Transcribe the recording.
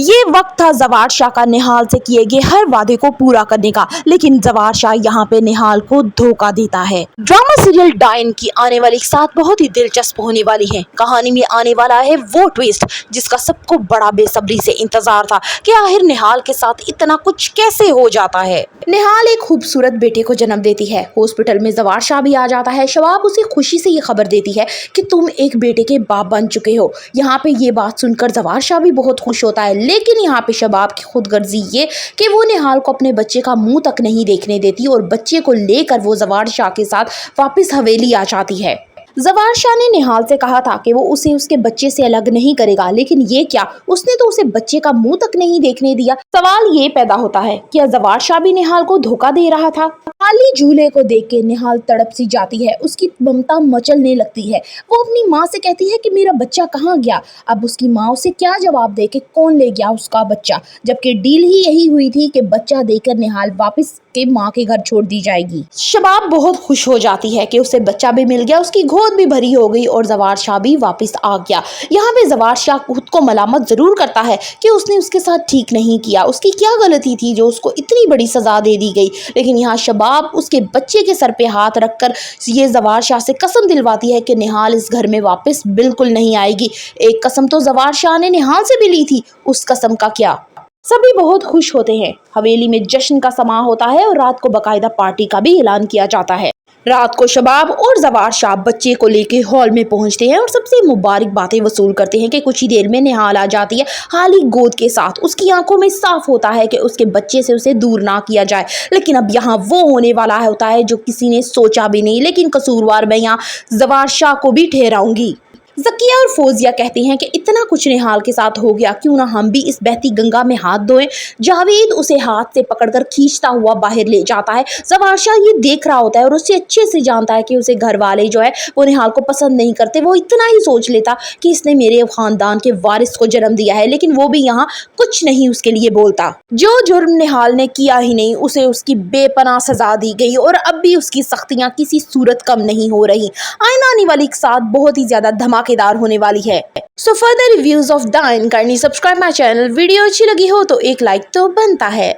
ये वक्त था जवार शाह का निहाल से किए गए हर वादे को पूरा करने का, लेकिन जवार शाह यहाँ पे निहाल को धोखा देता है। ड्रामा सीरियल डाइन की आने वाली साथ बहुत ही दिलचस्प होने वाली है। कहानी में आने वाला है वो ट्विस्ट जिसका सबको बड़ा बेसब्री से इंतजार था कि आखिर निहाल के साथ इतना कुछ कैसे हो जाता है। निहाल एक खूबसूरत बेटे को जन्म देती है। हॉस्पिटल में जवार शाह भी आ जाता है। शबाब उसे खुशी से ये खबर देती है कि तुम एक बेटे के बाप बन चुके हो। यहाँ पे ये बात सुनकर जवार शाह भी बहुत खुश होता है, लेकिन यहाँ पे शबाब की खुदगर्जी ये कि वो निहाल को अपने बच्चे का मुंह तक नहीं देखने देती और बच्चे को लेकर वो जवार शाह के साथ वापस हवेली आ जाती है। जवार शाह ने निहाल से कहा था कि वो उसे उसके बच्चे से अलग नहीं करेगा, लेकिन ये क्या, उसने तो उसे बच्चे का मुंह तक नहीं देखने दिया। सवाल ये पैदा होता है, क्या जवार शाह भी निहाल को धोखा दे रहा था? खाली झूले को देख के निहाल तड़प सी जाती है। उसकी ममता मचलने लगती है। वो अपनी माँ से कहती है कि मेरा बच्चा कहाँ गया। अब उसकी माँ उसे क्या जवाब दे कि कौन ले गया उसका बच्चा, जबकि डील ही यही हुई थी कि बच्चा देकर निहाल वापस के माँ के घर छोड़ दी जाएगी। शबाब बहुत खुश हो जाती है कि उसे बच्चा भी मिल गया, उसकी गोद भी भरी हो गई और जवार शाह भी वापस आ गया। यहाँ पे जवार शाह खुद को मलामत जरूर करता है कि उसने उसके साथ ठीक नहीं किया, उसकी क्या गलती थी जो उसको इतनी बड़ी सजा दे दी गई। लेकिन यहाँ शबाब उसके बच्चे के सर पे हाथ रखकर ये जवार शाह से कसम दिलवाती है कि निहाल इस घर में वापस बिल्कुल नहीं आएगी। एक कसम तो जवार शाह ने निहाल से भी ली थी, उस कसम का क्या? सभी बहुत खुश होते हैं। हवेली में जश्न का समा होता है और रात को बाकायदा पार्टी का भी ऐलान किया जाता है। रात को शबाब और जवार शाह बच्चे को लेके हॉल में पहुंचते हैं और सबसे मुबारक बातें वसूल करते हैं कि कुछ ही देर में निहाल आ जाती है, हाली गोद के साथ। उसकी आंखों में साफ होता है कि उसके बच्चे से उसे दूर ना किया जाए। लेकिन अब यहाँ वो होने वाला होता है जो किसी ने सोचा भी नहीं, लेकिन कसूरवार मैं यहाँ जवार शाह को भी ठहराऊंगी। ज़किया और फौजिया कहती हैं कि इतना कुछ निहाल के साथ हो गया, क्यों ना हम भी इस बहती गंगा में हाथ धोएं। जावेद उसे हाथ से पकड़कर खींचता हुआ बाहर ले जाता है। जवार शाह ये देख रहा होता है और उससे अच्छे से जानता है कि उसे घर वाले जो है वो निहाल को पसंद नहीं करते। वो इतना ही सोच लेता कि इसने मेरे खानदान के वारिस को जन्म दिया है, लेकिन वो भी यहाँ कुछ नहीं उसके लिए बोलता। जो जुर्म निहाल ने किया ही नहीं, उसे उसकी बेपनाह सजा दी गई और अब भी उसकी सख्तियाँ किसी सूरत कम नहीं हो रही। आने वाली एक साथ बहुत ही ज्यादा धमाकेदार होने वाली है। सो फर्दर रिव्यूज ऑफ डाइन करनी, सब्सक्राइब माई चैनल। वीडियो अच्छी लगी हो तो एक लाइक तो बनता है।